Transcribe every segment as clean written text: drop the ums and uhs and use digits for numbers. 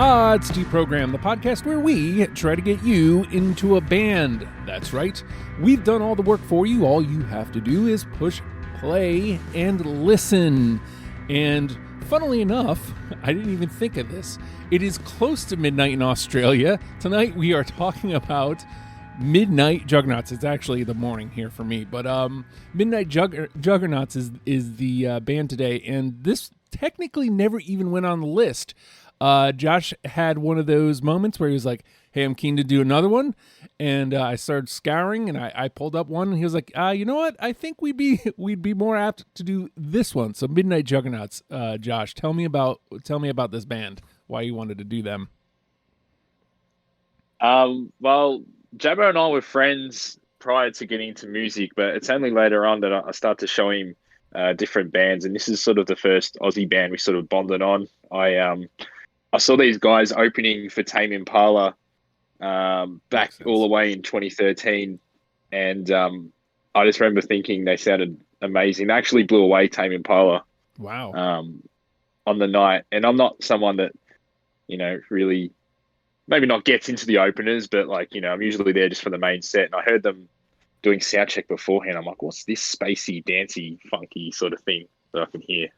It's Deprogram, the podcast where we try to get you into a band. That's right. We've done all the work for you. All you have to do is push play and listen. And funnily enough, I didn't even think of this. It is close to midnight in Australia. Tonight we are talking about Midnight Juggernauts. It's actually the morning here for me, but Midnight Juggernauts is the band today, and this technically never even went on the list. Josh had one of those moments where he was like, hey, I'm keen to do another one. And I started scouring and I pulled up one and he was like, you know what? I think we'd be more apt to do this one. So Midnight Juggernauts, Josh, tell me about this band, why you wanted to do them. Well, Jabbo and I were friends prior to getting into music, but it's only later on that I started to show him different bands. And this is sort of the first Aussie band we sort of bonded on. I saw these guys opening for Tame Impala back all the way in 2013. And I just remember thinking they sounded amazing. They actually blew away Tame Impala. Wow. On the night. And I'm not someone that, really maybe not gets into the openers, but I'm usually there just for the main set. And I heard them doing soundcheck beforehand. I'm like, what's this spacey, dancey, funky sort of thing that I can hear?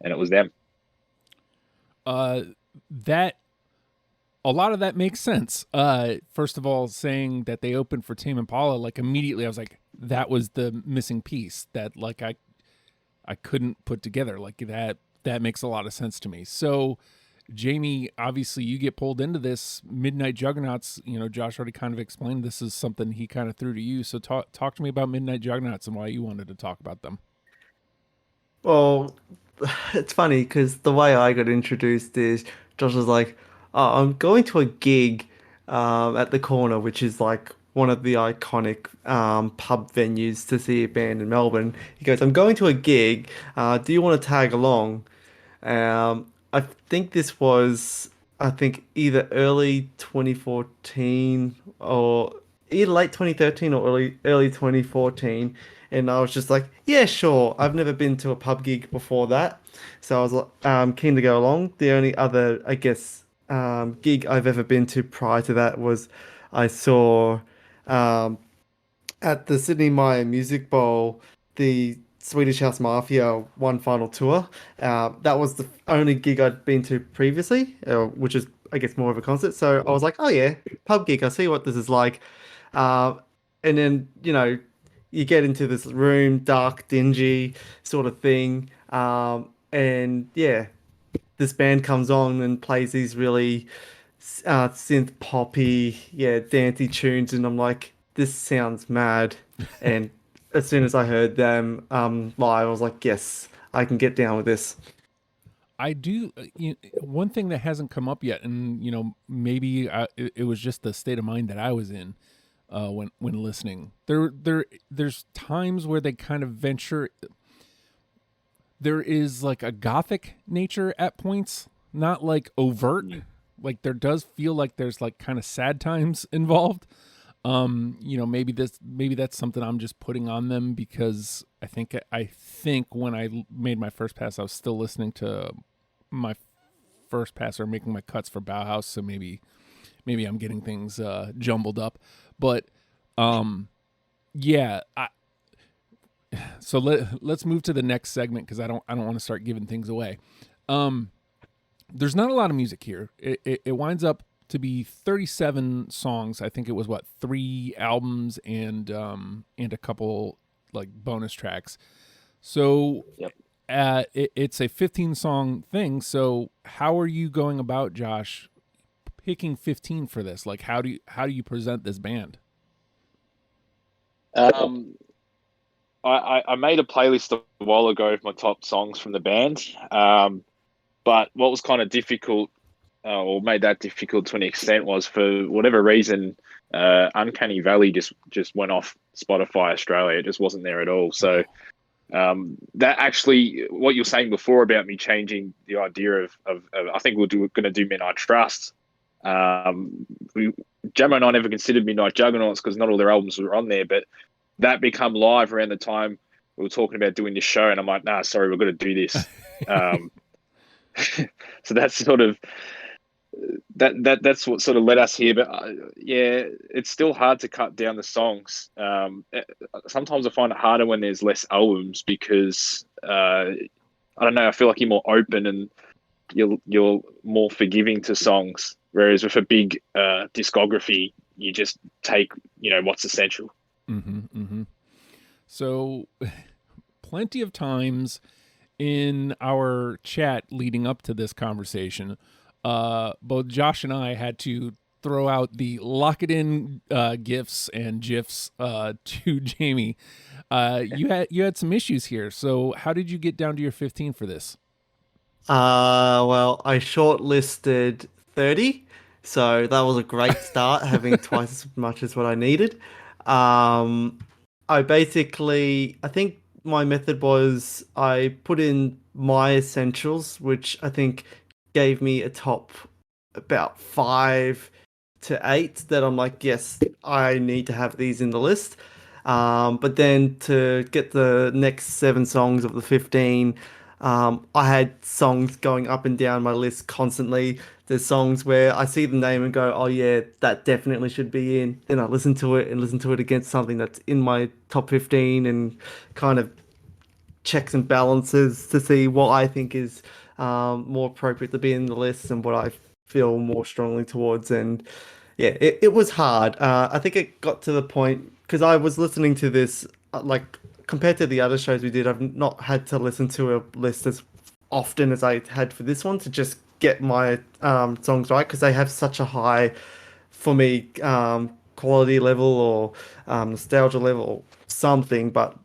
And it was them. That a lot of that makes sense. First of all, saying that they opened for Tame Impala, immediately I was like, that was the missing piece that I couldn't put together. That makes a lot of sense to me. So Jamie, obviously you get pulled into this Midnight Juggernauts. Josh already kind of explained this is something he kind of threw to you. So talk to me about Midnight Juggernauts and why you wanted to talk about them. Well, it's funny because the way I got introduced is Josh was like, oh, I'm going to a gig at the corner, which is one of the iconic pub venues to see a band in Melbourne. He goes, I'm going to a gig. Do you want to tag along? I think this was, either early 2014 or either late 2013 or early 2014. And I was just like, yeah, sure. I've never been to a pub gig before that. So I was keen to go along. The only other, gig I've ever been to prior to that was I saw at the Sydney Myer Music Bowl, the Swedish House Mafia One Final Tour. That was the only gig I'd been to previously, which is, I guess, more of a concert. So I was like, oh yeah, pub gig. I'll see what this is like. And then, you get into this room, dark, dingy sort of thing. And yeah, this band comes on and plays these really synth poppy, dancey tunes. And I'm like, this sounds mad. And as soon as I heard them live, I was like, yes, I can get down with this. I do. One thing that hasn't come up yet, and maybe it was just the state of mind that I was in when listening. There's times where they kind of venture. There is a gothic nature at points, not overt. There does feel like there's kind of sad times involved. Maybe that's something I'm just putting on them because I think when I made my first pass, I was still listening to my first pass or making my cuts for Bauhaus. So maybe I'm getting things jumbled up, but yeah. So let's move to the next segment because I don't want to start giving things away. There's not a lot of music here. It winds up to be 37 songs. I think it was 3 albums and a couple bonus tracks. So yep. It's a 15 song thing. So how are you going about, Josh, picking 15 for this? How do you present this band? I made a playlist a while ago of my top songs from the band. But what was kind of difficult or made that difficult to an extent was, for whatever reason, Uncanny Valley just went off Spotify Australia. It just wasn't there at all. So that actually, what you're saying before about me changing the idea of I think we're going to do Midnight Trust. Jammo and I never considered Midnight Juggernauts because not all their albums were on there, but that become live around the time we were talking about doing this show, and I'm like, nah, sorry, we're going to do this. So that's sort of that's what sort of led us here. But yeah, it's still hard to cut down the songs. Sometimes I find it harder when there's less albums because I don't know. I feel like you're more open and you're more forgiving to songs. Whereas with a big discography, you just take what's essential. Mm-hmm, mm-hmm. So, plenty of times in our chat leading up to this conversation, both Josh and I had to throw out the lock it in gifs and gifs to Jamie. You had some issues here. So how did you get down to your 15 for this? Well, I shortlisted 30, so that was a great start, having twice as much as what I needed. Um, I think my method was I put in my essentials, which I think gave me a top about 5 to 8 that I'm like, yes, I need to have these in the list. But then to get the next 7 songs of the 15, I had songs going up and down my list constantly. There's songs where I see the name and go, oh yeah, that definitely should be in. Then I listen to it and listen to it against something that's in my top 15 and kind of checks and balances to see what I think is more appropriate to be in the list and what I feel more strongly towards. And yeah, it was hard. I think it got to the point because I was listening to this, like compared to the other shows we did, I've not had to listen to a list as often as I had for this one to just get my songs right because they have such a high, for me, quality level or nostalgia level or something. But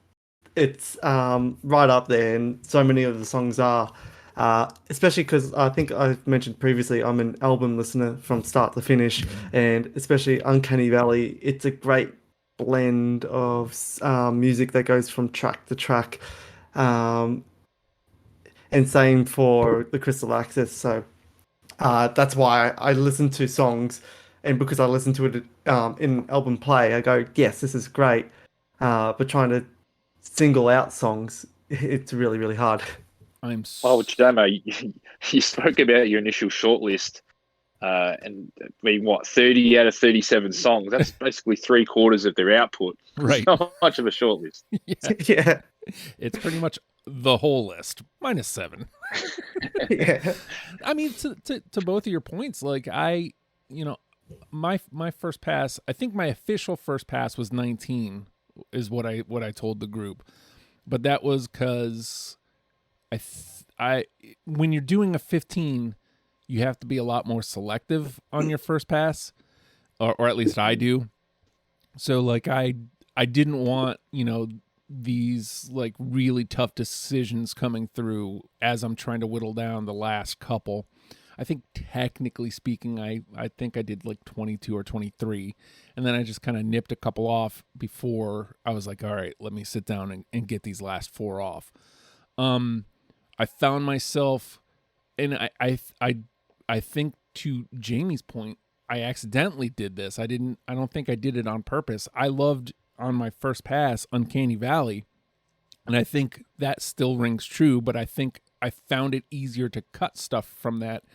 it's right up there, and so many of the songs are. Especially because I think I've mentioned previously, I'm an album listener from start to finish, and especially Uncanny Valley, it's a great blend of music that goes from track to track. Um, and same for the Crystal Access. So that's why I listen to songs, and because I listen to it in album play, I go, yes, this is great. But trying to single out songs, it's really, really hard. I'm Oh, s- Jamo, you spoke about your initial shortlist, and being what 30 out of 37 songs. That's basically 3/4 of their output. It's right. not much of a shortlist. Yeah. Yeah, It's pretty much the whole list minus 7. yeah. I mean, to both of your points, like you know, my first pass, I think my official first pass was 19 is what I told the group. But that was cuz I when you're doing a 15, you have to be a lot more selective on your first pass, or at least I do. So like I didn't want, these like really tough decisions coming through as I'm trying to whittle down the last couple. I think technically speaking, I think I did like 22 or 23. And then I just kind of nipped a couple off before I was like, all right, let me sit down and get these last 4 off. I found myself, and I think to Jamie's point, I accidentally did this. I don't think I did it on purpose. I loved on my first pass Uncanny Valley, and I think that still rings true, but I think I found it easier to cut stuff from that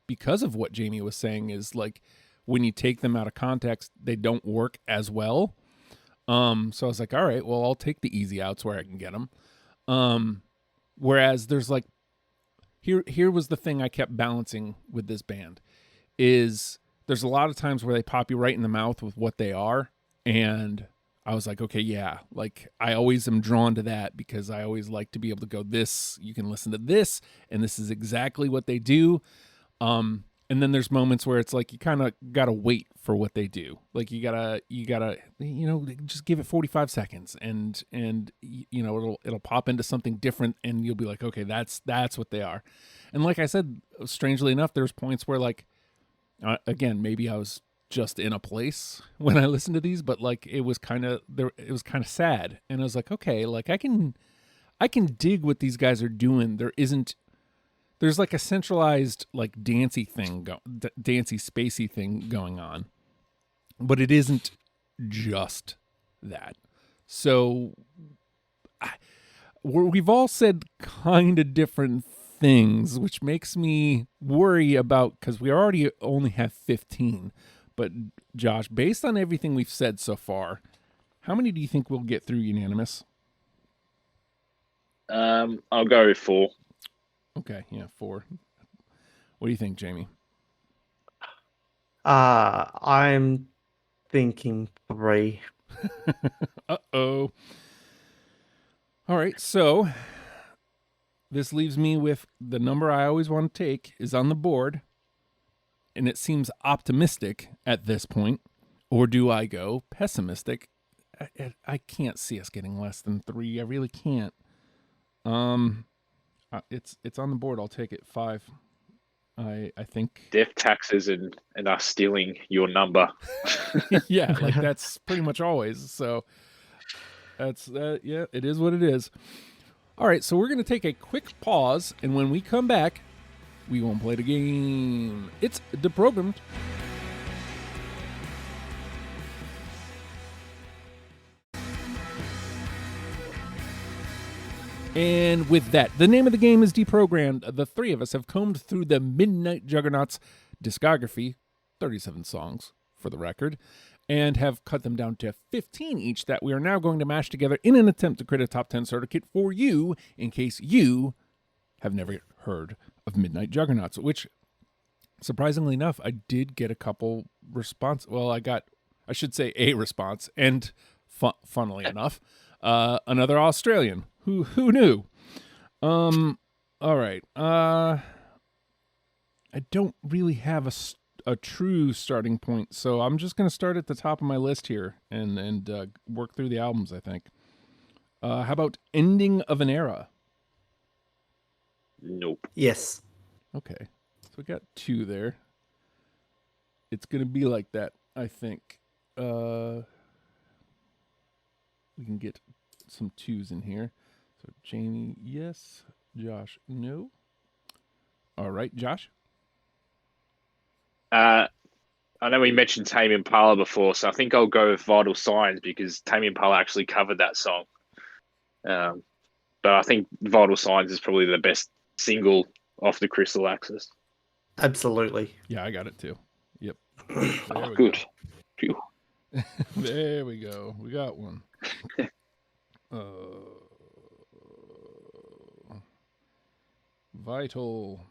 because of what Jamie was saying is like when you take them out of context, they don't work as well. So I was like, all right, well, I'll take the easy outs where I can get them. Whereas there's like here was the thing I kept balancing with this band is there's a lot of times where they pop you right in the mouth with what they are, and I was like, okay, yeah, like I always am drawn to that because I always like to be able to go, this, you can listen to this, and this is exactly what they do. And then there's moments where it's like you kind of gotta wait for what they do. Like you gotta just give it 45 seconds, and it'll pop into something different, and you'll be like, okay, that's what they are. And like I said, strangely enough, there's points where like, again, maybe I was just in a place when I listened to these, but like it was kind of sad, and I was like, okay, like I can dig what these guys are doing. There's like a centralized like dancey spacey thing going on, but it isn't just that. So we've all said kind of different things, which makes me worry about, because we already only have 15. But Josh, based on everything we've said so far, how many do you think we'll get through unanimous? I'll go with 4. Okay, yeah, 4. What do you think, Jamie? I'm thinking 3. Uh-oh. All right, so this leaves me with the number I always want to take is on the board, and it seems optimistic at this point. Or do I go pessimistic? I can't see us getting less than 3. I really can't. It's on the board. I'll take it. 5. I think Death taxes and us stealing your number. yeah, like that's pretty much always. So that's yeah, it is what it is. All right, so we're going to take a quick pause, and when we come back, we won't play the game. It's deprogrammed. And with that, the name of the game is Deprogrammed. The 3 of us have combed through the Midnight Juggernauts discography, 37 songs for the record, and have cut them down to 15 each that we are now going to mash together in an attempt to create a top 10 starter kit for you in case you have never heard of Midnight Juggernauts, which, surprisingly enough, I did get a couple response. Well, I should say a response, and funnily enough, another Australian. Who knew? All right. I don't really have a true starting point, so I'm just going to start at the top of my list here and work through the albums, I think. How about Ending of an Era? Nope. Yes. Okay. So we got 2 there. It's going to be like that, I think. We can get some 2s in here. So Jamie, yes. Josh, no. All right, Josh? I know we mentioned Tame Impala before, so I think I'll go with Vital Signs because Tame Impala actually covered that song. But I think Vital Signs is probably the best single off the Crystal Axis. Absolutely. Yeah, I got it too. Yep. Oh, good. Phew. There we go. We got one. Vital.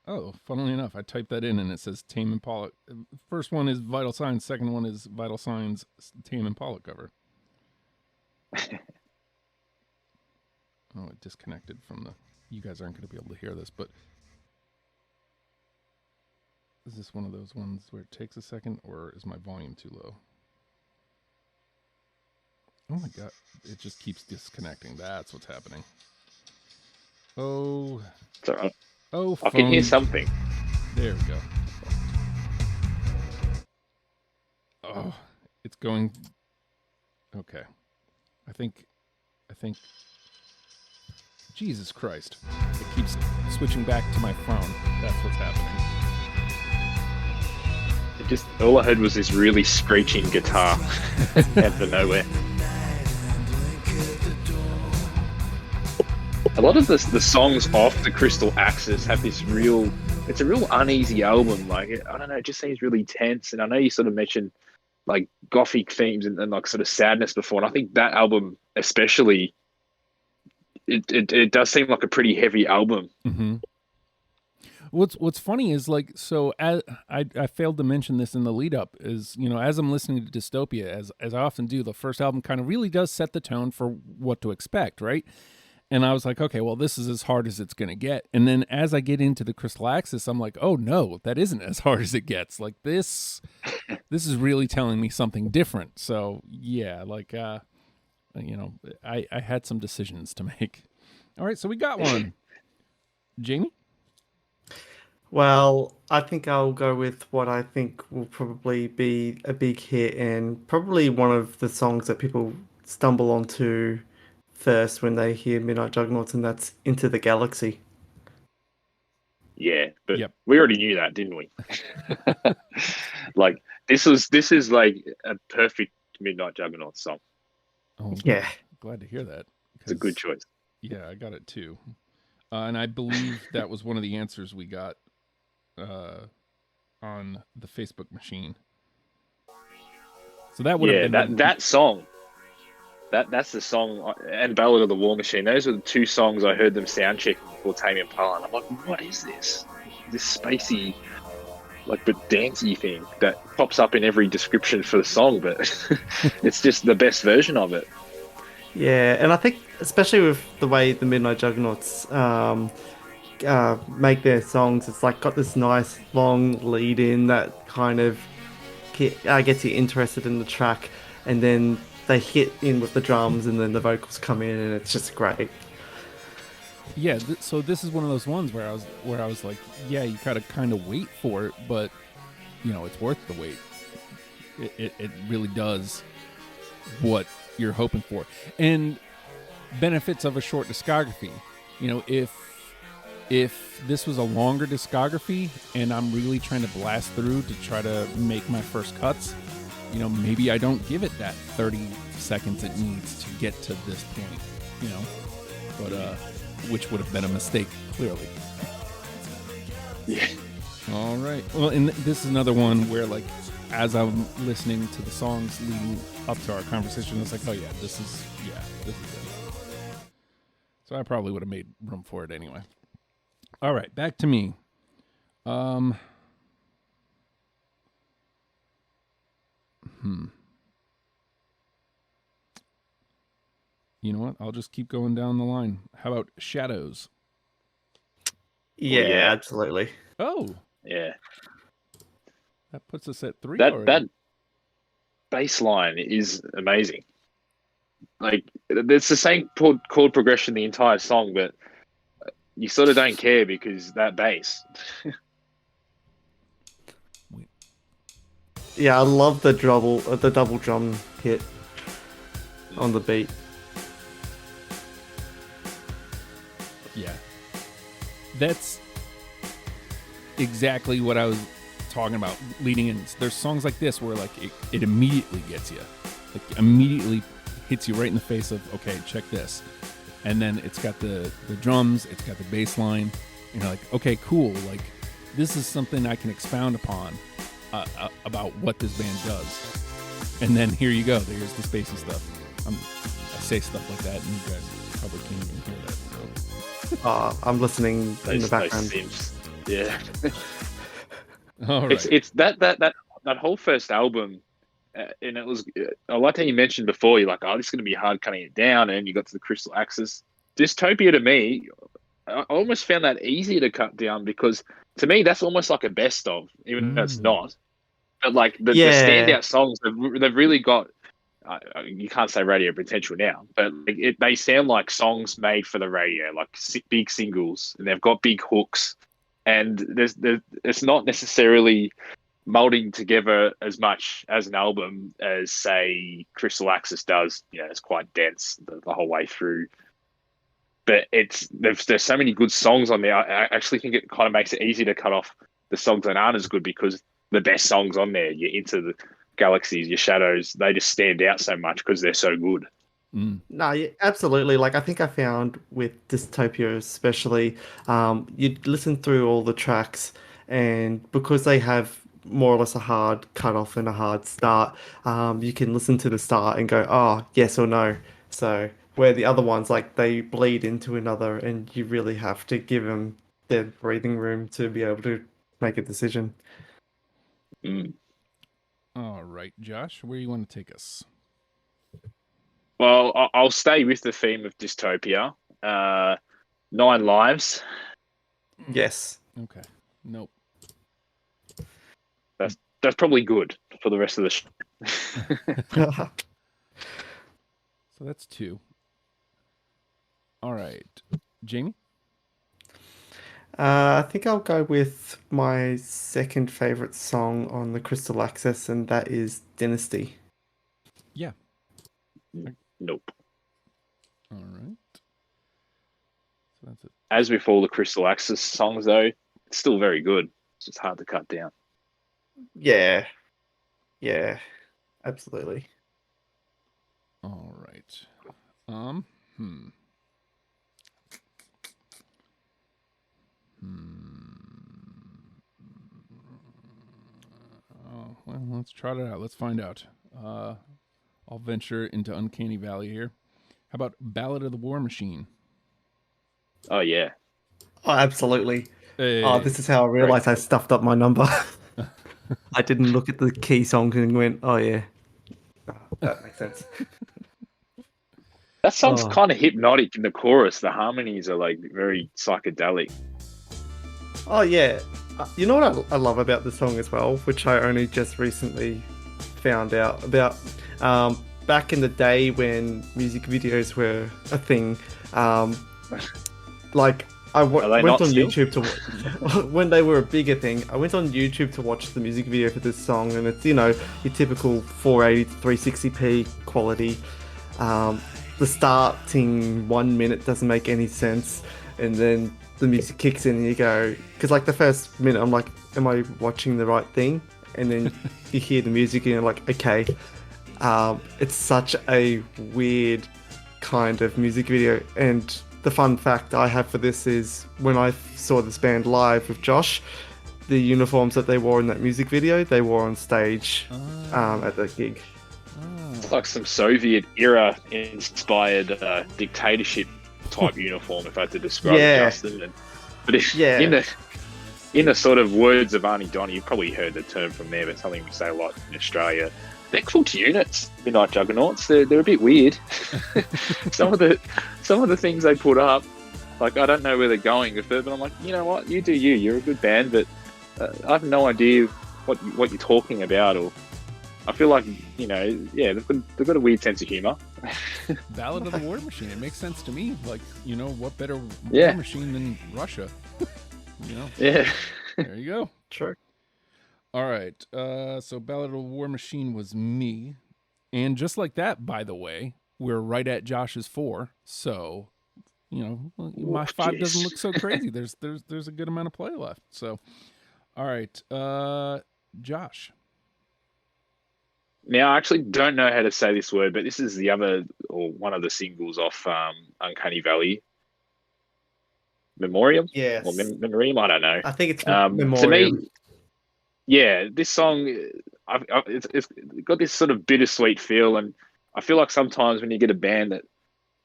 Oh, funnily enough, I typed that in and it says Tame Impala. First one is Vital Signs. Second one is Vital Signs Tame Impala cover. Oh, it disconnected from the... You guys aren't going to be able to hear this, but... Is this one of those ones where it takes a second, or is my volume too low? Oh my god, it just keeps disconnecting. That's what's happening. Oh. It's all right. Oh, I can hear something. There we go. Oh, it's going... Okay. I think... Jesus Christ. It keeps switching back to my phone. That's what's happening. All I heard was this really screeching guitar out of nowhere. A lot of the songs off the Crystal Axis have this it's a real uneasy album. Like, I don't know, it just seems really tense. And I know you sort of mentioned like gothic themes and like sort of sadness before. And I think that album especially, it does seem like a pretty heavy album. Mm-hmm. What's funny is like, so as I failed to mention this in the lead up is, you know, as I'm listening to Dystopia, as I often do, the first album kind of really does set the tone for what to expect, right? And I was like, okay, well, this is as hard as it's going to get. And then as I get into the Crystal Axis, I'm like, oh no, that isn't as hard as it gets. Like this is really telling me something different. So yeah, like, you know, I had some decisions to make. All right, so we got one. Jamie? Well, I think I'll go with what I think will probably be a big hit and probably one of the songs that people stumble onto first when they hear Midnight Juggernauts, and that's Into the Galaxy. Yeah, but Yep. we already knew that, didn't we? Like this is like a perfect Midnight Juggernauts song. Oh, Yeah. glad to hear that. It's a good choice. Yeah, I got it too. And I believe that was one of the answers we got on the Facebook machine. So that would have been that song. That's the song, and Ballad of the War Machine. Those were the two songs I heard them sound checking before Tame Impala. And I'm like, what is this? This spacey, like, but dancey thing that pops up in every description for the song, but it's just the best version of it. Yeah, and I think especially with the way the Midnight Juggernauts make their songs, it's like got this nice long lead in that kind of gets you interested in the track, and then they hit in with the drums, and then the vocals come in, and it's just great. Yeah, so this is one of those ones where I was like, yeah, you gotta kind of wait for it, but you know, it's worth the wait. It really does what you're hoping for, and benefits of a short discography. You know, if this was a longer discography and I'm really trying to blast through to try to make my first cuts, you know, maybe I don't give it that 30 seconds it needs to get to this point, you know, but which would have been a mistake, clearly. Yeah. All right. Well, and this is another one where, like, as I'm listening to the songs leading up to our conversation, it's like, oh yeah, this is it. So I probably would have made room for it anyway. All right, back to me. You know what? I'll just keep going down the line. How about Shadows? Yeah, yeah. absolutely. Oh, Yeah. that puts us at 3 That already. that bass line is amazing. Like, it's the same chord progression the entire song, but you sort of don't care because that bass. Yeah, I love the double drum hit on the beat. Yeah. That's exactly what I was talking about leading in. There's songs like this where, like, it immediately gets you. Like, immediately hits you right in the face of, okay, check this. And then it's got the drums, it's got the bass line. And you're like, okay, cool. Like, this is something I can expound upon about what this band does. And then here you go. There's the spacey stuff. I say stuff like that, and you guys probably can't even hear that. So. I'm listening in the background. Yeah. All right. It's that whole first album, and it was. I like how you mentioned before. You're like, oh, this is going to be hard cutting it down, and you got to the Crystal Axis. Dystopia, to me, I almost found that easier to cut down because, to me, that's almost like a best of, even though it's not. But like the standout songs, they've really got. You can't say radio potential now, but they sound like songs made for the radio, like big singles, and they've got big hooks, and it's not necessarily molding together as much as an album as, say, Crystal Axis does. You know, it's quite dense the whole way through. But there's so many good songs on there. I actually think it kind of makes it easy to cut off the songs that aren't as good because the best songs on there, you're Into the Galaxies, your Shadows, they just stand out so much because they're so good. No, yeah, absolutely. Like, I think I found with Dystopia especially, you listen through all the tracks, and because they have more or less a hard cutoff and a hard start, you can listen to the start and go, oh, yes or no. So where the other ones, like, they bleed into another, and you really have to give them their breathing room to be able to make a decision. All right, Josh, where do you want to take us? Well, I'll stay with the theme of Dystopia. 9 Lives. Yes. Okay. Nope. That's probably good for the rest of the show. So that's 2. All right. Jamie? I think I'll go with my second favorite song on the Crystal Axis, and that is Dynasty. Yeah. Nope. All right. So that's it. As with all the Crystal Axis songs, though, it's still very good. It's just hard to cut down. Yeah. Yeah. Absolutely. All right. Let's trot it out. Let's find out. I'll venture into Uncanny Valley here. How about Ballad of the War Machine? Oh yeah. Oh, absolutely. Hey. Oh, this is how I realized I stuffed up my number. I didn't look at the key song and went, oh yeah. Oh, that makes sense. That song's Oh. kind of hypnotic in the chorus. The harmonies are like very psychedelic. Oh yeah. You know what I love about the song as well, which I only just recently found out about. Back in the day when music videos were a thing, like went on still? YouTube to when they were a bigger thing. I went on YouTube to watch the music video for this song, and it's your typical 480 to 360p quality. The starting 1 minute doesn't make any sense, and then the music kicks in and you go, because like the first minute I'm like, am I watching the right thing? And then you hear the music and you're like, okay. It's such a weird kind of music video. And the fun fact I have for this is when I saw this band live with Josh, the uniforms that they wore in that music video, they wore on stage at the gig. It's like some Soviet era inspired dictatorship type uniform, if I had to describe it, Justin. But in the sort of words of Arnie Donnie, you've probably heard the term from there, but something we say a lot in Australia. They're cooked units, Midnight Juggernauts. They're a bit weird. some of the things they put up, like I don't know where they're going with it, but I'm like, you know what, you do you. You're a good band, but I have no idea what you're talking about, or I feel like they've got a weird sense of humor. Ballad of the War Machine. It makes sense to me. Like, what better war machine than Russia? Yeah. There you go. True. All right. So Ballad of the War Machine was me. And just like that, by the way, we're right at Josh's 4. So, my 5 doesn't look so crazy. There's a good amount of play left. So, all right. Josh. Now, I actually don't know how to say this word, but this is the other, or one of the singles off Uncanny Valley. Memoriam? Yes. Or Memoriam? I don't know. I think it's Memoriam. To me, yeah, this song, it's got this sort of bittersweet feel, and I feel like sometimes when you get a band that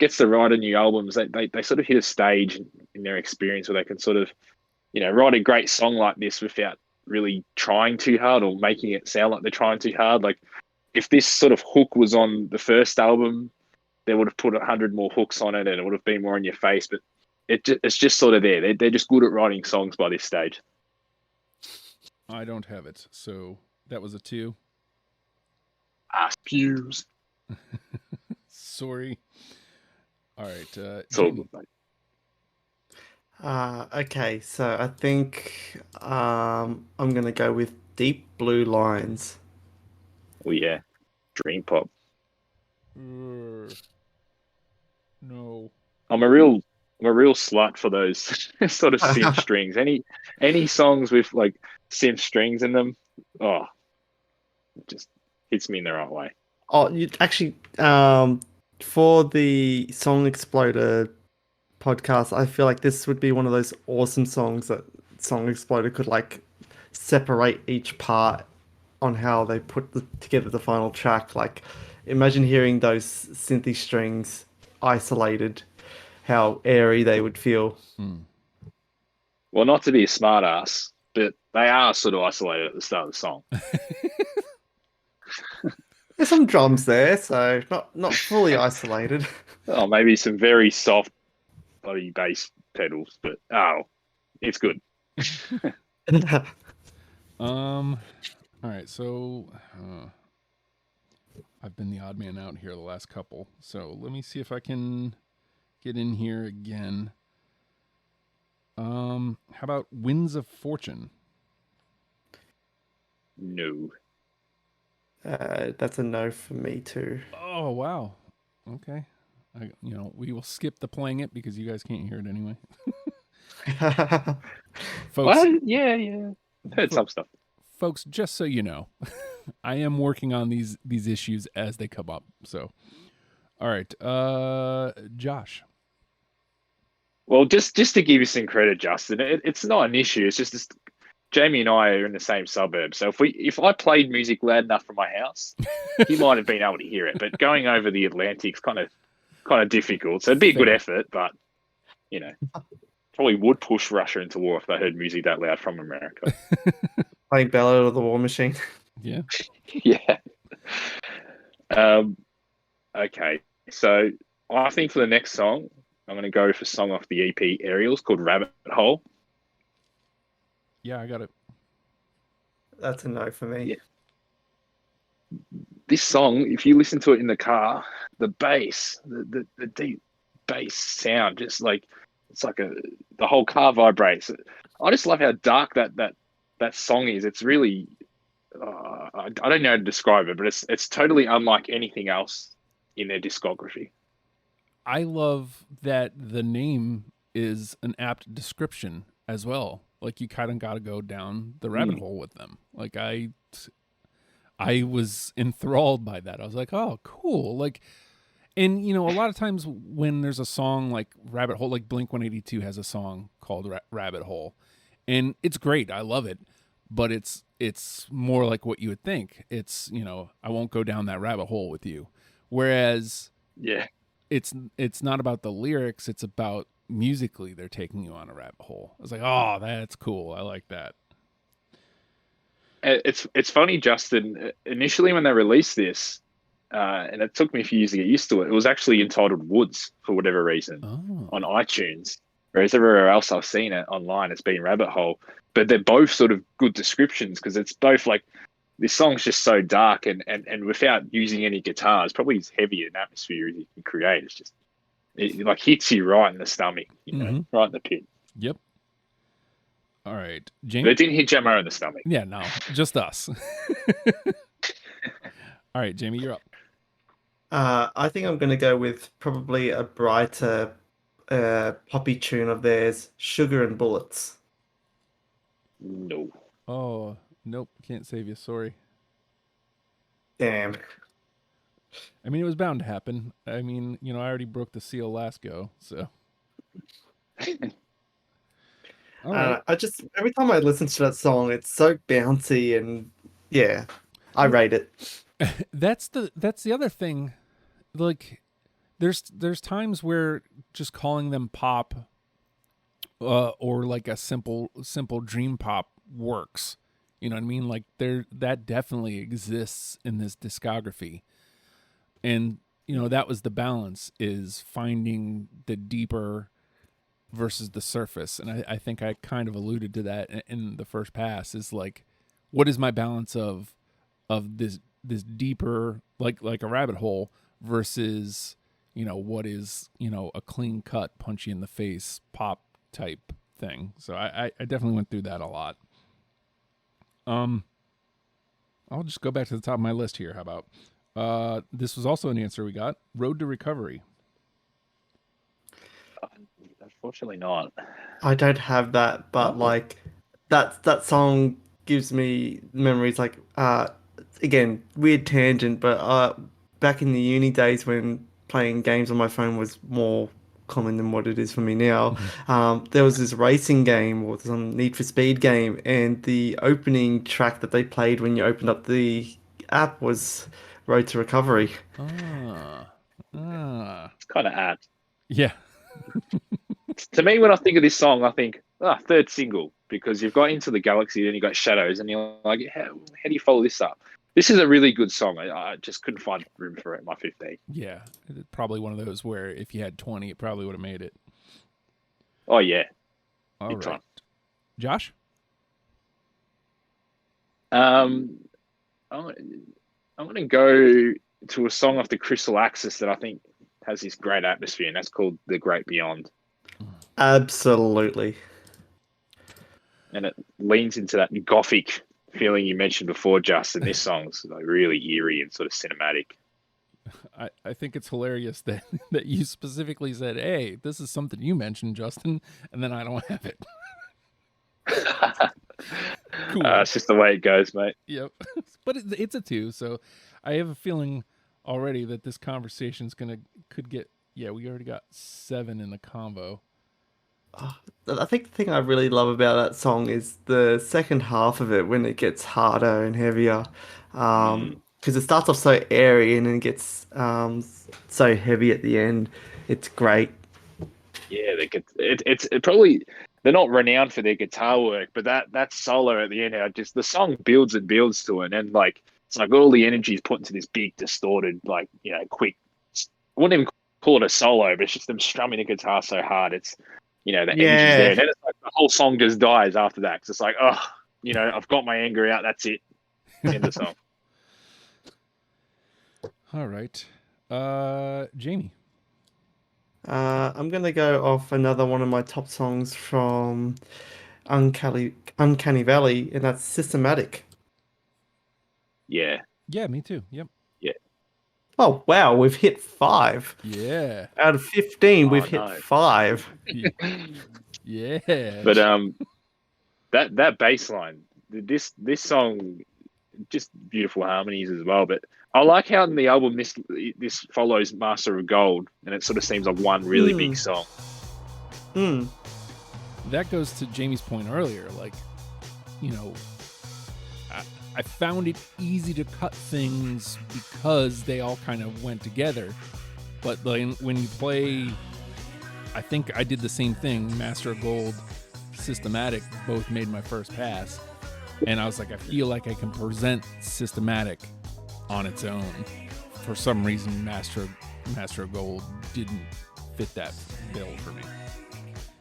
gets to write a new albums, they sort of hit a stage in their experience where they can sort of, write a great song like this without really trying too hard or making it sound like they're trying too hard. Like, if this sort of hook was on the first album, they would have put 100 more hooks on it and it would have been more in your face, but it's just sort of there. They're just good at writing songs by this stage. I don't have it, so that was a 2. Pews. Sorry. All right. It's all good, mate. Okay, so I think I'm going to go with Deep Blue Lines. Oh, yeah. Dream pop. No. I'm a real slut for those sort of synth strings. Any songs with like synth strings in them, it just hits me in the right way. Oh, you actually, for the Song Exploder podcast, I feel like this would be one of those awesome songs that Song Exploder could like separate each part on how they put together the final track. Like, imagine hearing those synthy strings isolated, how airy they would feel. Well, not to be a smart ass, but they are sort of isolated at the start of the song. There's some drums there, so not fully isolated. Oh, maybe some very soft body bass pedals, but it's good. All right, so I've been the odd man out here the last couple, so let me see if I can get in here again. How about Winds of Fortune? No. That's a no for me too. Oh, wow. Okay. We will skip the playing it because you guys can't hear it anyway. Folks, well, yeah. I've heard some stuff. Folks, just so you know, I am working on these issues as they come up. So, all right, Josh. Well, just to give you some credit, Justin, it's not an issue. It's just Jamie and I are in the same suburb, so if I played music loud enough from my house, he might have been able to hear it. But going over the Atlantic's kind of difficult. So it'd be a good Fair. effort, but you know, probably would push Russia into war if they heard music that loud from America. Playing Ballad of the War Machine. Yeah. Yeah. Okay. So I think for the next song, I'm going to go for a song off the EP Aerials called Rabbit Hole. Yeah, I got it. That's a no for me. Yeah. This song, if you listen to it in the car, the bass, the deep bass sound, just like it's like the whole car vibrates. I just love how dark that song is. It's really I don't know how to describe it, but it's totally unlike anything else in their discography. I love that the name is an apt description as well. Like you kind of got to go down the rabbit hole with them. Like I was enthralled by that. I was like, oh, cool. Like, and you know, a lot of times when there's a song like Rabbit Hole, like Blink-182 has a song called Rabbit Hole, and it's great. I love it, but it's more like what you would think. It's, you know, I won't go down that rabbit hole with you. Whereas Yeah. it's not about the lyrics, it's about musically they're taking you on a rabbit hole. I was like, oh, that's cool. I like that. It's funny, Justin. Initially, when they released this, and it took me a few years to get used to it, it was actually entitled Woods for whatever reason on iTunes. Whereas everywhere else I've seen it online, it's been Rabbit Hole. But they're both sort of good descriptions because it's both like this song's just so dark and without using any guitars, probably as heavy an atmosphere as you can create. It's just it like hits you right in the stomach, you know, right in the pit. Yep. All right, But Jamie. it didn't hit Jammer in the stomach. Yeah, no, just us. All right, Jamie, you're up. I think I'm going to go with probably a brighter poppy tune of theirs, Sugar and Bullets. No. Oh, nope, can't save you. Sorry. Damn. I mean, it was bound to happen. I mean, you know, I already broke the seal last go, so. All right. I just, every time I listen to that song, it's so bouncy and yeah, I rate it. That's the other thing. Like, there's times where just calling them pop, or like a simple dream pop works. You know what I mean? Like that definitely exists in this discography, and you know that was the balance, is finding the deeper versus the surface. And I think I kind of alluded to that in the first pass, is like, what is my balance of this deeper, like a rabbit hole, versus, you know, what is, you know, a clean cut, punchy in the face pop type thing. So I definitely went through that a lot. I'll just go back to the top of my list here. How about this was also an answer we got, Road to Recovery. Unfortunately not. I don't have that, but like that song gives me memories like again, weird tangent, but back in the uni days when playing games on my phone was more common than what it is for me now. There was this racing game or some Need for Speed game, and the opening track that they played when you opened up the app was Road to Recovery. It's kind of apt. Yeah. To me, when I think of this song, I think third single, because you've got Into the Galaxy, then you got Shadows, and you're like, how do you follow this up? This is a really good song. I just couldn't find room for it in my 15. Yeah, it's probably one of those where if you had 20, it probably would have made it. Oh yeah. All Big right, time. Josh. I'm going to go to a song off the Crystal Axis that I think has this great atmosphere, and that's called The Great Beyond. Absolutely. And it leans into that gothic feeling you mentioned before, Justin. This song's like really eerie and sort of cinematic. I think it's hilarious that you specifically said, hey, this is something you mentioned, Justin, and then I don't have it. Cool. It's just the way it goes, mate. Yep. But it's a 2, so I have a feeling already that this conversation's could get, we already got 7 in the convo. I think the thing I really love about that song is the second half of it when it gets harder and heavier. Mm. Because it starts off so airy and then gets so heavy at the end. It's great. Yeah, it's probably they're not renowned for their guitar work, but that solo at the end, just the song builds and builds to it, and like it's like all the energy is put into this big distorted, like quick. I wouldn't even call it a solo, but it's just them strumming the guitar so hard. It's the energy's there, Yeah. and then it's like the whole song just dies after that because it's like I've got my anger out. That's it. End the song. All right. Jamie. I'm gonna go off another one of my top songs from Uncanny Valley, and that's Systematic. Yeah, Yeah, me too. Yep. yeah. Oh wow, we've hit five. Yeah. Out of 15, Oh we've hit no. five. Yeah. But that bass line, this song, just beautiful harmonies as well. But I like how in the album this follows Master of Gold, and it sort of seems like one really big Hmm. song. Hmm. That goes to Jamie's point earlier. Like, you know, I found it easy to cut things because they all kind of went together. But like, when you play, I think I did the same thing. Master of Gold, Systematic both made my first pass. And I was like, I feel like I can present Systematic on its own. For some reason, Master of Gold didn't fit that bill for me.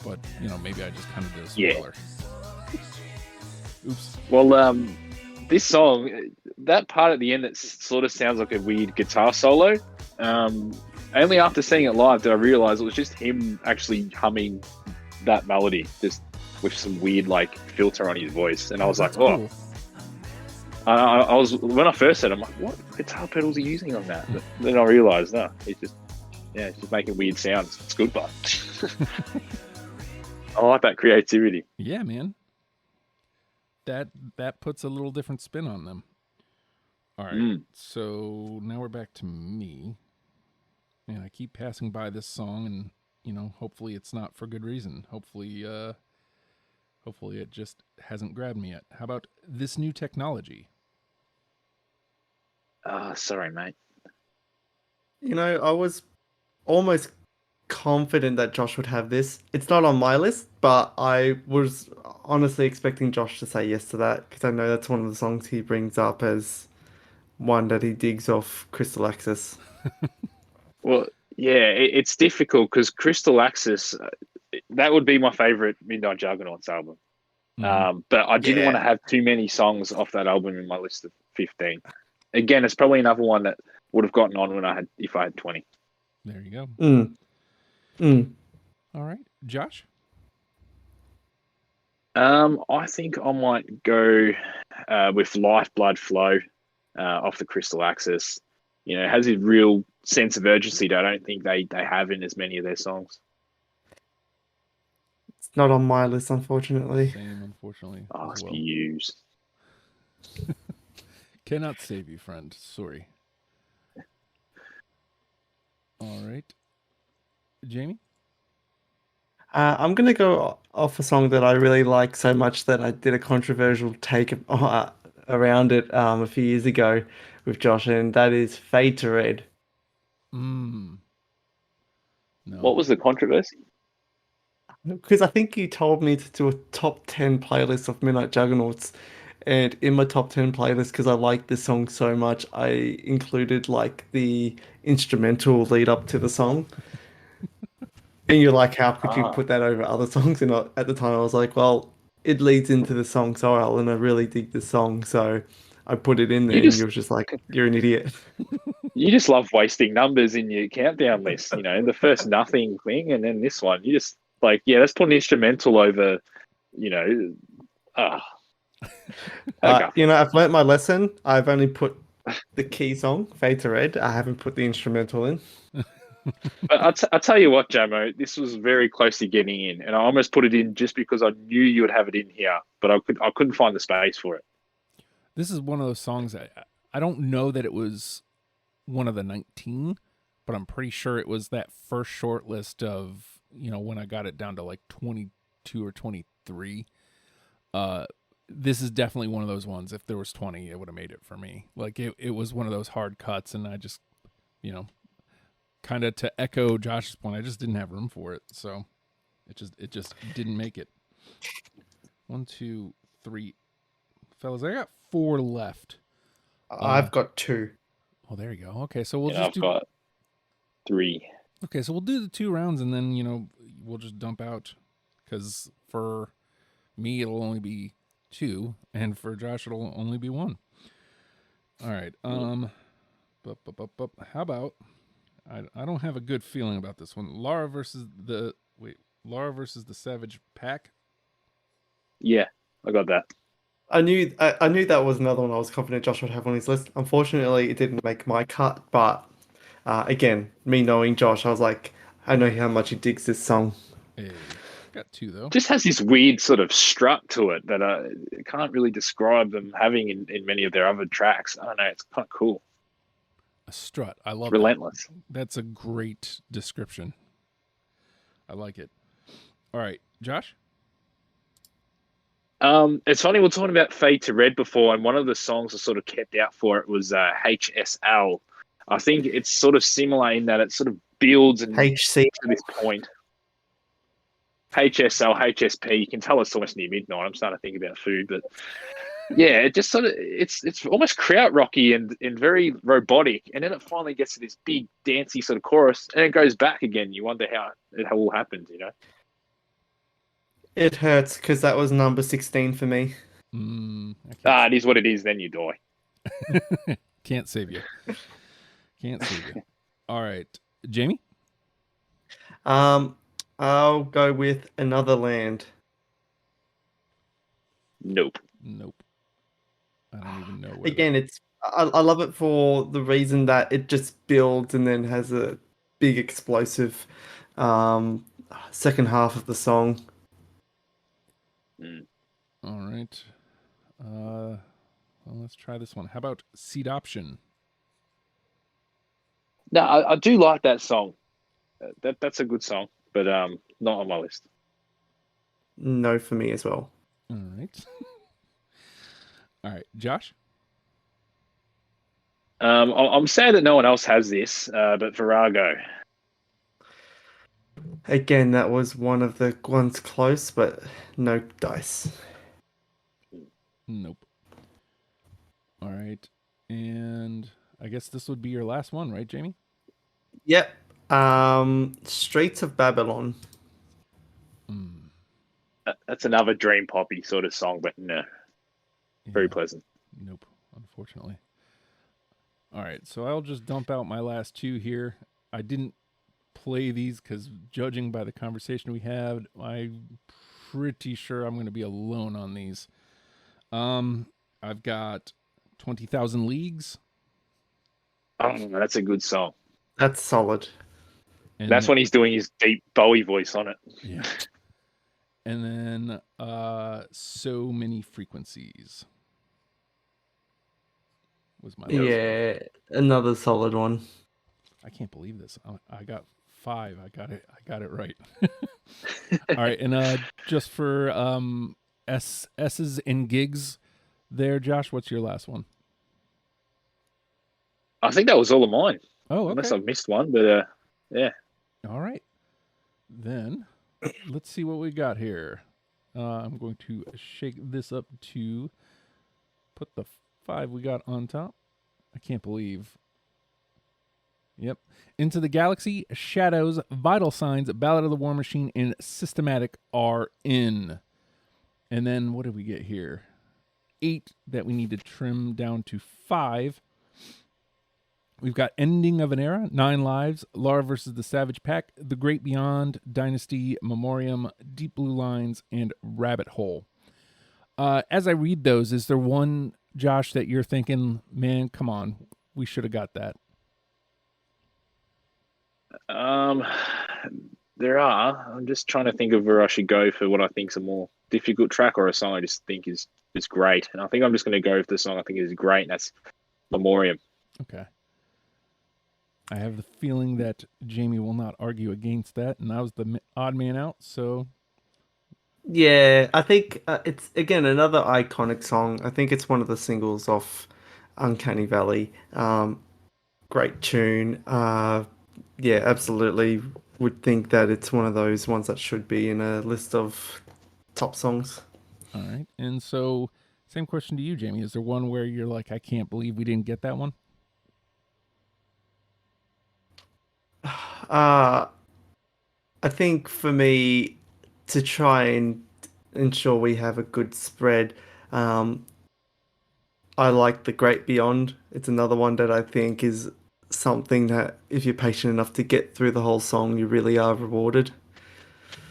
But, maybe I just kind of did a spoiler. Oops. Well, this song, that part at the end that sort of sounds like a weird guitar solo. Only after seeing it live did I realize it was just him actually humming that melody, just with some weird like filter on his voice, and I was That's like, cool. I was when I first said, I'm like, what guitar pedals are you using on that? But then I realized, no, it's just making weird sounds. It's good, but I like that creativity. Yeah, man. That puts a little different spin on them. All right. So now we're back to me. And I keep passing by this song and hopefully it's not for good reason. Hopefully it just hasn't grabbed me yet. How about This New Technology? Sorry, mate. I was almost confident that Josh would have this. It's not on my list, but I was honestly expecting Josh to say yes to that because I know that's one of the songs he brings up as one that he digs off Crystal Axis. Well, yeah, it's difficult because Crystal Axis, that would be my favorite Midnight Juggernauts album. But I didn't want to Yeah. have too many songs off that album in my list of 15. Again, it's probably another one that would have gotten on if I had 20. There you go. Mm. Mm. All right. Josh? I think I might go with Lifeblood Flow off the Crystal Axis. It has a real sense of urgency that I don't think they have in as many of their songs. It's not on my list, unfortunately. Same, unfortunately, Oh, as well. excuse. Cannot save you, friend. Sorry. All right. Jamie? I'm gonna go off a song that I really like so much that I did a controversial take around it a few years ago with Josh, and that is Fade to Red. No. What was the controversy? Because I think you told me to do a top 10 playlist of Midnight Juggernauts, and in my top 10 playlist, because I like this song so much, I included like the instrumental lead up to the song. And you're like, how could you Ah, put that over other songs? And at the time, I was like, well, it leads into the song so well, and I really dig the song, so I put it in you there, and you just were just like, you're an idiot. you just love wasting numbers in your countdown list. The first nothing thing, and then this one. You just like, yeah, let's put an instrumental over. You know, ah, okay. I've learnt my lesson. I've only put the key song, Fade to Red. I haven't put the instrumental in. But I'll tell you what, Jamo, this was very close to getting in, and I almost put it in just because I knew you would have it in here, but I couldn't find the space for it. This is one of those songs I don't know that it was one of the 19, but I'm pretty sure it was that first short list of when I got it down to like 22 or 23. This is definitely one of those ones. If there was 20, it would have made it for me. Like it was one of those hard cuts, and I just, kind of to echo Josh's point, I just didn't have room for it, so it just didn't make it. 1, 2, 3, fellas. I got 4 left. I've got 2. Oh, there you go. Okay, so we'll I've got 3. Okay, so we'll do the 2 rounds, and then we'll just dump out, because for me it'll only be 2, and for Josh it'll only be 1. All right. How about I don't have a good feeling about this one. Laura versus the Savage Pack. Yeah, I got that. I knew that was another one I was confident Josh would have on his list. Unfortunately, it didn't make my cut, but again, me knowing Josh, I was like, I know how much he digs this song. Hey, got 2 though. Just has this weird sort of strut to it that I can't really describe them having in many of their other tracks. I don't know, it's kind of cool. A strut. I love Relentless. That's a great description. I like it. All right, Josh? It's funny, we were talking about Fade to Red before, and one of the songs I sort of kept out for it was HSL. I think it's sort of similar in that it sort of builds and HC to this point. HSL, HSP, you can tell it's almost near midnight. I'm starting to think about food, but yeah, it just sort of it's almost krautrocky and very robotic, and then it finally gets to this big dancey sort of chorus, and it goes back again. You wonder how it all happened, It hurts because that was number 16 for me. It is what it is. Then you die. Can't save you. All right, Jamie. I'll go with Another Land. Nope. I don't even know. Again, I love it for the reason that it just builds and then has a big explosive second half of the song. All right. Well, let's try this one. How about Seed Option? No, I do like that song. That's a good song, but not on my list. No, for me as well. All right. All right, Josh? I'm sad that no one else has this, but Virago. Again, that was one of the ones close, but no dice. Nope. All right. And I guess this would be your last one, right, Jamie? Yep. Streets of Babylon. That's another dream poppy sort of song, but no. Very pleasant. Nope, unfortunately. All right, so I'll just dump out my last 2 here. I didn't play these because, judging by the conversation we had, I'm pretty sure I'm going to be alone on these. I've got 20,000 Leagues. Oh, that's a good song. That's solid. And that's when he's doing his deep Bowie voice on it. Yeah. And then So Many Frequencies was my last one. Another solid one. I can't believe this. I got 5. I got it right. All right, and just for S's and gigs there, Josh, what's your last one? I think that was all of mine. Oh, okay. Unless I've missed one, but yeah. All right. Then let's see what we got here. I'm going to shake this up to put the 5 we got on top. I can't believe. Yep. Into the Galaxy, Shadows, Vital Signs, Ballad of the War Machine, and Systematic are in. And then what did we get here? 8 that we need to trim down to 5. We've got Ending of an Era, 9 Lives, Lara versus the Savage Pack, The Great Beyond, Dynasty, Memoriam, Deep Blue Lines, and Rabbit Hole. As I read those, is there one, Josh, that you're thinking, man, come on, we should have got that? There are. I'm just trying to think of where I should go for what I think is a more difficult track or a song I just think is great. And I think I'm just going to go with the song I think is great, and that's Memoriam. Okay. I have the feeling that Jamie will not argue against that, and I was the odd man out, so Yeah, I think it's again another iconic song. I think it's one of the singles off Uncanny Valley. Great tune. Yeah, absolutely. Would think that it's one of those ones that should be in a list of top songs. all right. And so, same question to you, Jamie. Is there one where you're like, I can't believe we didn't get that one? Uh, I think for me to try and ensure we have a good spread, um, I like The Great Beyond. It's another one that I think is something that if you're patient enough to get through the whole song, you really are rewarded.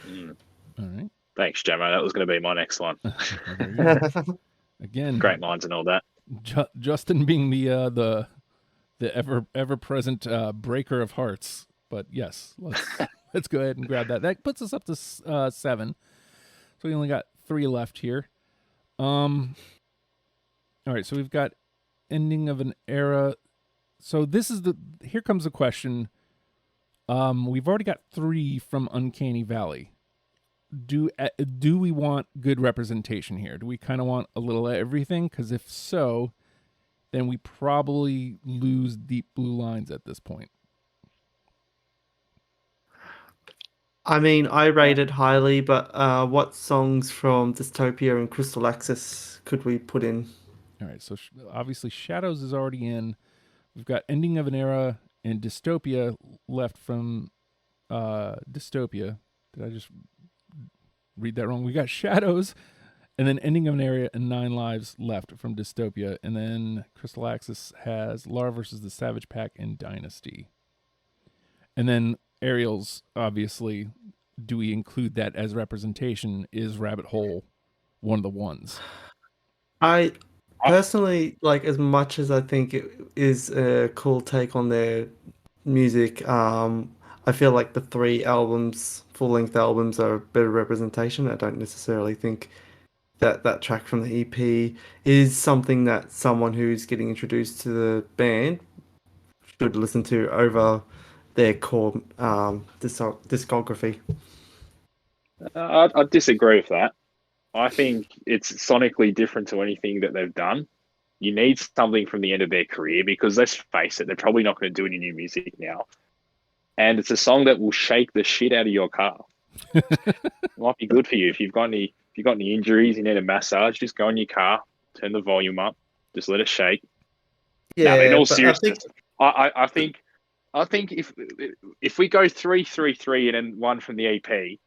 Mm. All right. Thanks, Jamo. That was going to be my next one. Well, there you go. Again, Great minds and all that. Justin being the ever present breaker of hearts. But yes, let's go ahead and grab that. That puts us up to 7. So we only got 3 left here. All right, so we've got ending of an era. So here comes the question. We've already got 3 from Uncanny Valley. Do we want good representation here? Do we kind of want a little of everything? Because if so, then we probably lose Deep Blue Lines at this point. I mean, I rate it highly, but what songs from Dystopia and Crystal Axis could we put in? All right, so obviously Shadows is already in. We've got Ending of an Era and Dystopia left from Dystopia. Did I just read that wrong? We got Shadows and then Ending of an Era and 9 Lives left from Dystopia. And then Crystal Axis has Lara versus the Savage Pack and Dynasty. And then Ariel's, obviously, do we include that as representation? Is Rabbit Hole one of the ones? I personally, like, as much as I think it is a cool take on their music, I feel like the 3 albums, full-length albums, are a better representation. I don't necessarily think that that track from the EP is something that someone who's getting introduced to the band should listen to over their core discography. I disagree with that. I think it's sonically different to anything that they've done. You need something from the end of their career because let's face it, they're probably not going to do any new music now. And it's a song that will shake the shit out of your car. It might be good for you if you've got any injuries, you need a massage. Just go in your car, turn the volume up, just let it shake. Yeah, in all but seriousness, I think if we go 3-3-3 and then one from the EP,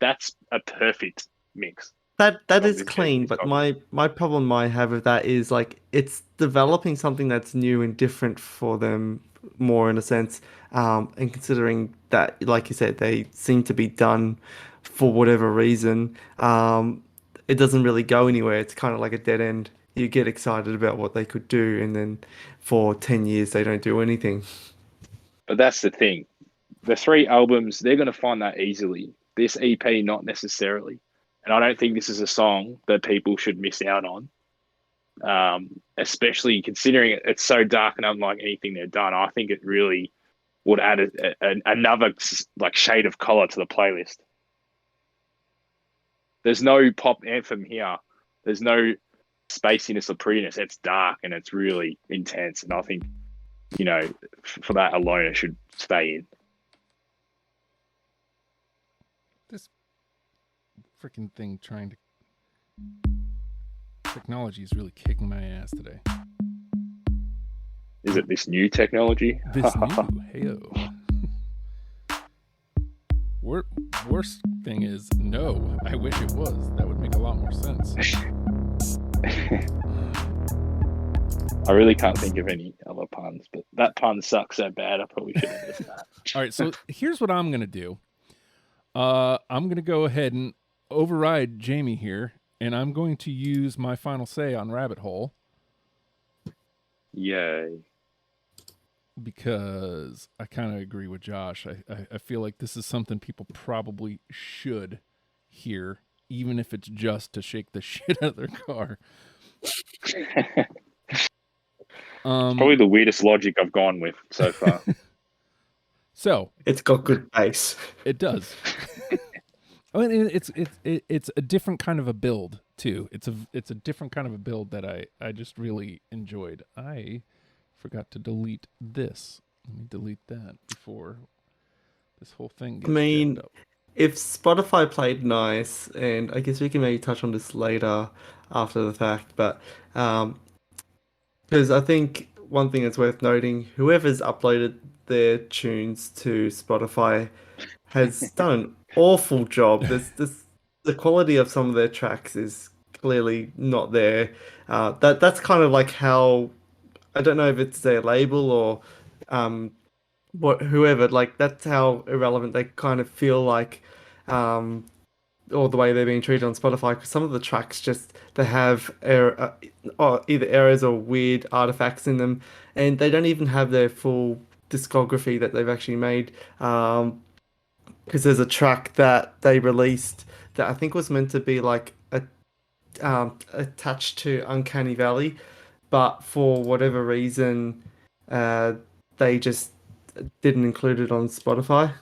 that's a perfect mix. that is clean, but my problem I have with that is like it's developing something that's new and different for them more in a sense. And considering that, like you said, they seem to be done for whatever reason, it doesn't really go anywhere. It's kind of like a dead end. You get excited about what they could do, and then for 10 years they don't do anything. But that's the thing. The 3 albums, they're going to find that easily. This EP, not necessarily. And I don't think this is a song that people should miss out on, especially considering it's so dark and unlike anything they've done. I think it really would add another like shade of color to the playlist. There's no pop anthem here. There's no spaciness or prettiness. It's dark and it's really intense. And I think, for that alone, it should stay in. This freaking thing technology is really kicking my ass today. Is it this new technology? This new, heyo. Worst thing is, no, I wish it was. That would make a lot more sense. I really can't think of any other puns, but that pun sucks so bad, I probably should have missed that. All right, so here's what I'm going to do. I'm going to go ahead and override Jamie here, and I'm going to use my final say on Rabbit Hole. Yay. Because I kind of agree with Josh. I feel like this is something people probably should hear, even if it's just to shake the shit out of their car. It's probably the weirdest logic I've gone with so far. So It's got good bass. it does. I mean, it's a different kind of a build too. It's a different kind of a build that I just really enjoyed. I forgot to delete this. Let me delete that before this whole thing I gets jammed mean, up. if Spotify played nice, and I guess we can maybe touch on this later after the fact, but because I think one thing that's worth noting, whoever's uploaded their tunes to Spotify has done an awful job. The quality of some of their tracks is clearly not there. That's kind of like how I don't know if it's their label or whoever, like that's how irrelevant they kind of feel like, um, or the way they're being treated on Spotify. Because some of the tracks just they have or either errors or weird artifacts in them, and they don't even have their full discography that they've actually made. Because there's a track that they released that I think was meant to be like attached to Uncanny Valley, but for whatever reason, uh, they just didn't include it on Spotify.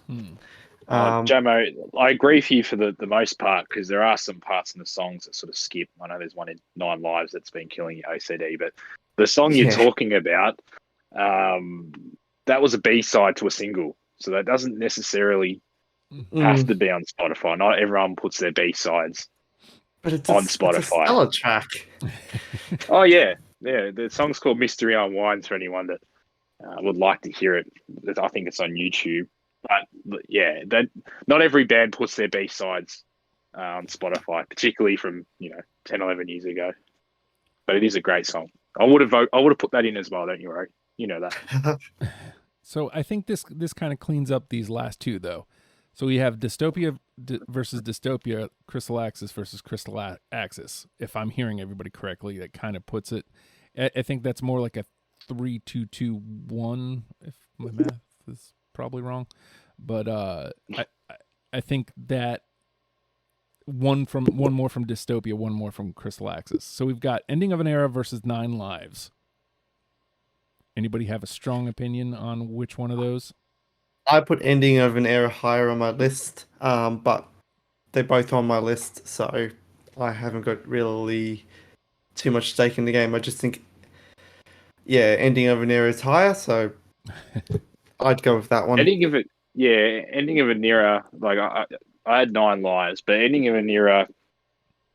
Um, Jamo, I agree with you for the most part because there are some parts in the songs that sort of skip. I know there's one in Nine Lives that's been killing your OCD, but the song you're yeah. talking about, that was a B-side to a single. So that doesn't necessarily have to Mm, be on Spotify. Not everyone puts their B-sides but on it's a Spotify. stellar track. Oh, yeah. Yeah, the song's called Mystery Unwind for anyone that would like to hear it. I think it's on YouTube. But yeah, that not every band puts their B sides on Spotify, particularly from 10, 11 years ago. But it is a great song. I would have put that in as well. Don't you worry. You know that. So I think this kind of cleans up these last two though. So we have Dystopia versus Dystopia, Crystal Axis versus Crystal Axis. If I'm hearing everybody correctly, that kind of puts it. I think that's more like a 3-2-2-1. If my math is probably wrong, but I think that one more from Dystopia, one more from Crystal Axis. So we've got Ending of an Era versus Nine Lives. Anybody have a strong opinion on which one of those? I put Ending of an Era higher on my list, but they're both on my list, so I haven't got really too much stake in the game. I just think, yeah, Ending of an Era is higher, so I'd go with that one. Ending of it, yeah. Ending of an era. Like I had Nine Lives, but ending of an era.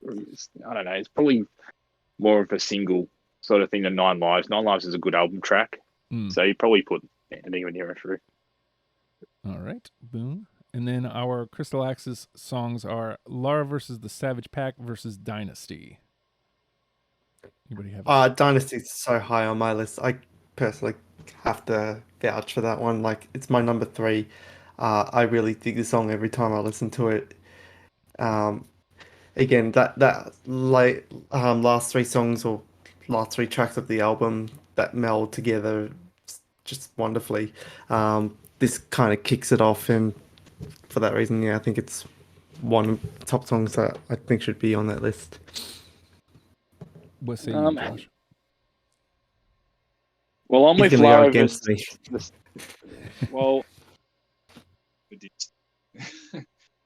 I don't know. It's probably more of a single sort of thing than Nine Lives. Nine Lives is a good album track, so you probably put Ending of an Era through. All right, boom. And then our Crystal Axis songs are Lara versus the Savage Pack versus Dynasty. Anybody have? Dynasty's so high on my list. I personally have to vouch for that one. Like, it's my number three. I really dig the song every time I listen to it. Um, Again, that like last three songs or last three tracks of the album that meld together just wonderfully. This kind of kicks it off, and for that reason, yeah, I think it's one of the top songs that I think should be on that list. What say you, Josh? Well, I'm He's with going to go Lara against versus. me. Well,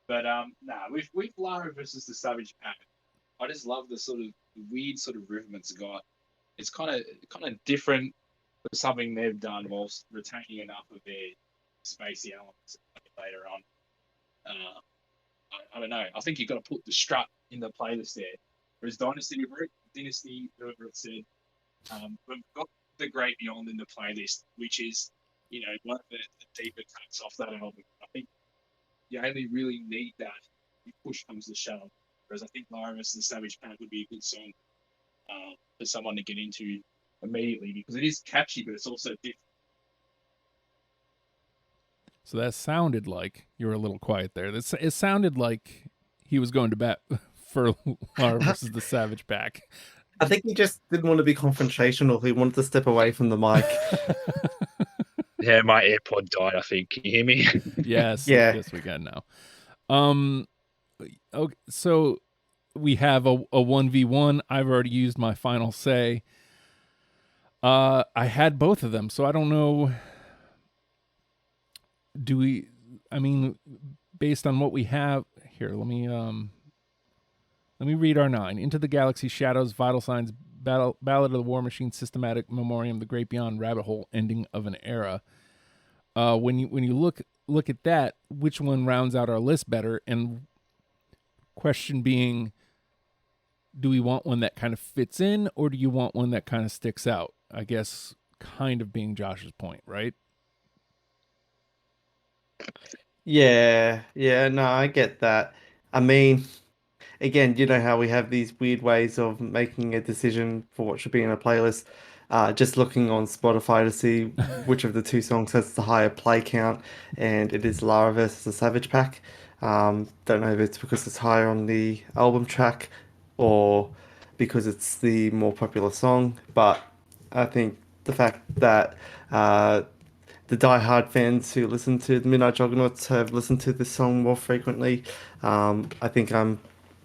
but with Lara versus the Savage Pack, I just love the sort of weird sort of rhythm it's got. It's kind of different for something they've done whilst retaining enough of their spacey elements later on. I don't know. I think you've got to put the strut in the playlist there. Whereas Dynasty, whoever it said, we've got The Great Beyond in the playlist, which is, one of the deeper cuts off that album. I think you only really need that if push comes to shove. Whereas I think Lara vs. the Savage Pack would be a good song for someone to get into immediately because it is catchy, but it's also different. So that sounded like you were a little quiet there. It sounded like he was going to bat for Lara versus the Savage Pack. I think he just didn't want to be confrontational. He wanted to step away from the mic. Yeah, my AirPod died, I think. Can you hear me? Yes. Yeah. Yes, we can now. Okay, so we have a 1v1. I've already used my final say. I had both of them, so I don't know. do we? I mean, based on what we have here, let me read our 9. Into the Galaxy, Shadows, Vital Signs, Ballad of the War Machine, Systematic, Memoriam, The Great Beyond, Rabbit Hole, Ending of an Era. When you look at that, which one rounds out our list better? And question being, do we want one that kind of fits in, or do you want one that kind of sticks out? I guess kind of being Josh's point, right? Yeah, no, I get that. I mean, again, you know how we have these weird ways of making a decision for what should be in a playlist. Just looking on Spotify to see which of the two songs has the higher play count, and it is Lara versus the Savage Pack. Don't know if it's because it's higher on the album track or because it's the more popular song, but I think the fact that the die-hard fans who listen to the Midnight Juggernauts have listened to this song more frequently. I think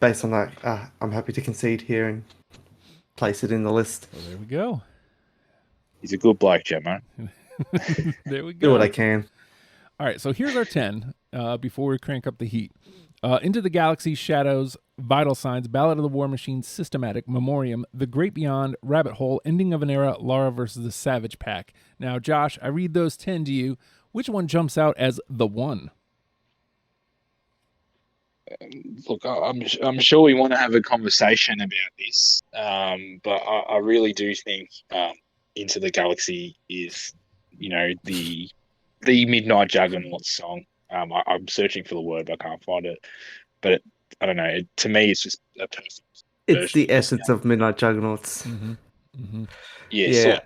based on that, I'm happy to concede here and place it in the list. Well, there we go. He's a good bloke, Gemma. There we go. Do what I can. All right, so here's our 10 before we crank up the heat. Into the Galaxy, Shadows, Vital Signs, Ballad of the War Machine, Systematic, Memoriam, The Great Beyond, Rabbit Hole, Ending of an Era, Lara versus the Savage Pack. Now, Josh, I read those 10 to you. Which one jumps out as the one? Look, I'm sure we want to have a conversation about this, but I really do think Into the Galaxy is, the Midnight Juggernauts song. I'm searching for the word, but I can't find it. But I don't know. To me, it's just a perfect. It's the essence of Midnight Juggernauts. Mm-hmm. Mm-hmm. Yeah.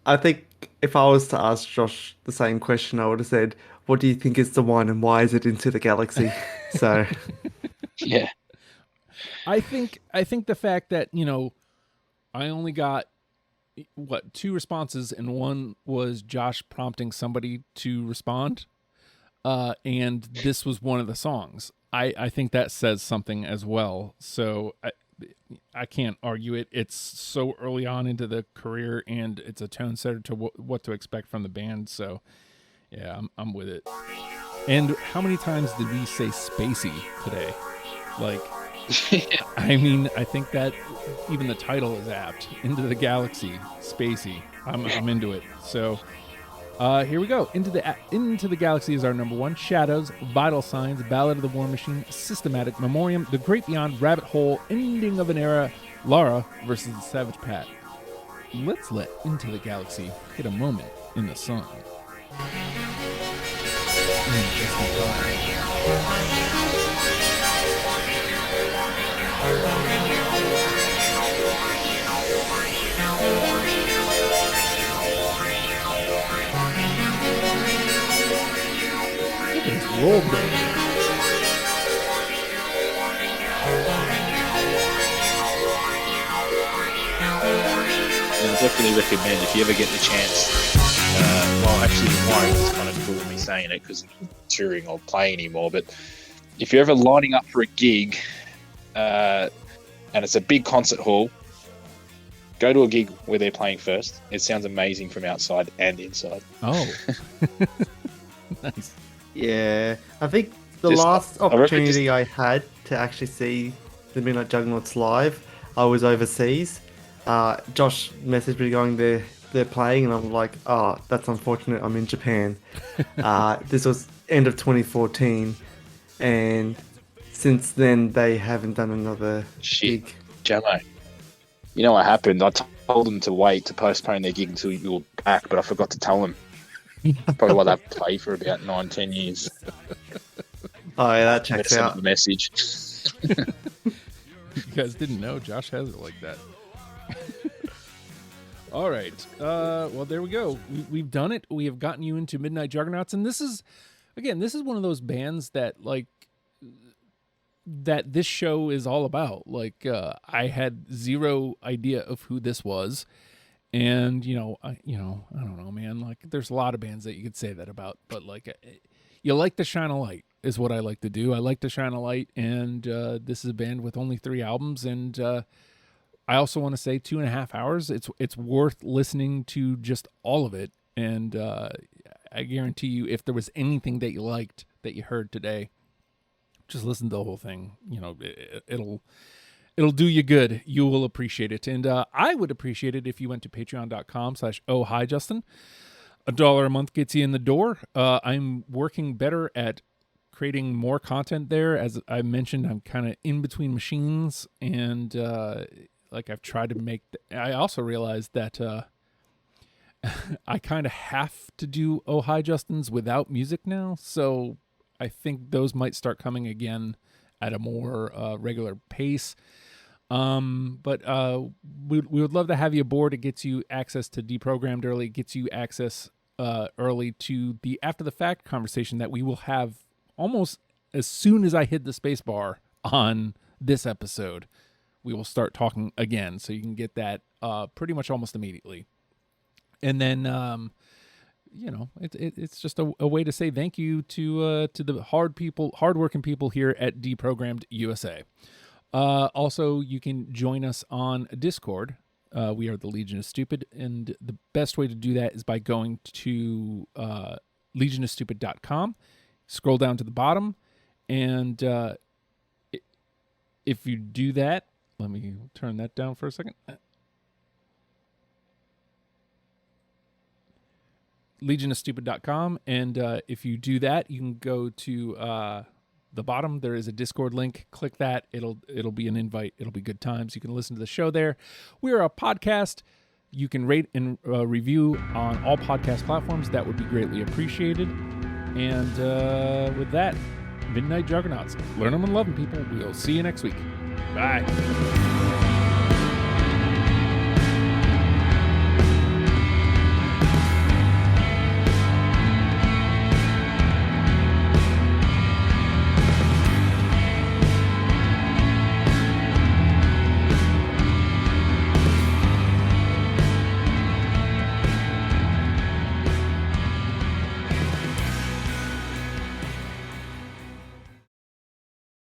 I think if I was to ask Josh the same question, I would have said, "What do you think is the one, and why is it Into the Galaxy?" So, yeah. I think the fact that I only got 2 responses, and one was Josh prompting somebody to respond. And this was one of the songs. I think that says something as well. So I can't argue it. It's so early on into the career, and it's a tone setter to what to expect from the band. So yeah, I'm with it. And how many times did we say spacey today? Like, I mean, I think that even the title is apt. Into the Galaxy, spacey. I'm into it. So. Here we go. Into the Galaxy is our number 1. Shadows, Vital Signs, Ballad of the War Machine, Systematic, Memoriam, The Great Beyond, Rabbit Hole, Ending of an Era, Lara versus the Savage Pack. Let's let Into the Galaxy get a moment in the sun. Roll break. I definitely recommend if you ever get the chance. Actually, you won't. It's kind of cool me saying it because I'm not touring or playing anymore. But if you're ever lining up for a gig, and it's a big concert hall, go to a gig where they're playing first. It sounds amazing from outside and inside. Oh, nice. Yeah, I think the last opportunity I had to actually see the Midnight Juggernauts live, I was overseas. Josh messaged me going, they're playing, and I'm like, oh, that's unfortunate, I'm in Japan. This was end of 2014, and since then they haven't done another gig. Jello. You know what happened? I told them to wait to postpone their gig until you were back, but I forgot to tell them. Probably why they've played for about 9-10 years. Oh, yeah, that checks out. The message. You guys didn't know Josh has it like that. All right. Well, there we go. We've done it. We have gotten you into Midnight Juggernauts, and this is one of those bands that that this show is all about. Like, I had zero idea of who this was. And, I don't know, man, like there's a lot of bands that you could say that about, but like you like to shine a light is what I like to do. I like to shine a light. And this is a band with only 3 albums. And I also want to say 2.5 hours. It's worth listening to just all of it. And I guarantee you, if there was anything that you liked that you heard today, just listen to the whole thing. You know, it'll do you good. You will appreciate it. And I would appreciate it if you went to patreon.com/ohhijustin. $1 a month gets you in the door. I'm working better at creating more content there. As I mentioned, I'm kind of in between machines, and like I've tried to make. I also realized that I kind of have to do Oh Hi Justins without music now, so I think those might start coming again at a more regular pace. But we would love to have you aboard. It gets you access to Deprogrammed early. It gets you access early to the after the fact conversation that we will have almost as soon as I hit the space bar on this episode. We will start talking again, so you can get that pretty much almost immediately. And then, you know, it's just a way to say thank you to the hardworking people here at Deprogrammed USA. Also, you can join us on Discord. We are the Legion of Stupid, and the best way to do that is by going to legionofstupid.com. Scroll down to the bottom, and if you do that, let me turn that down for a second. legionofstupid.com, and if you do that, you can go to the bottom. There is a Discord link. Click that. It'll be an invite. It'll be good times. You can listen to the show there. We are a podcast. You can rate and review on all podcast platforms. That would be greatly appreciated. And with that, Midnight Juggernauts. Learn them and love them, people. We'll see you next week. Bye.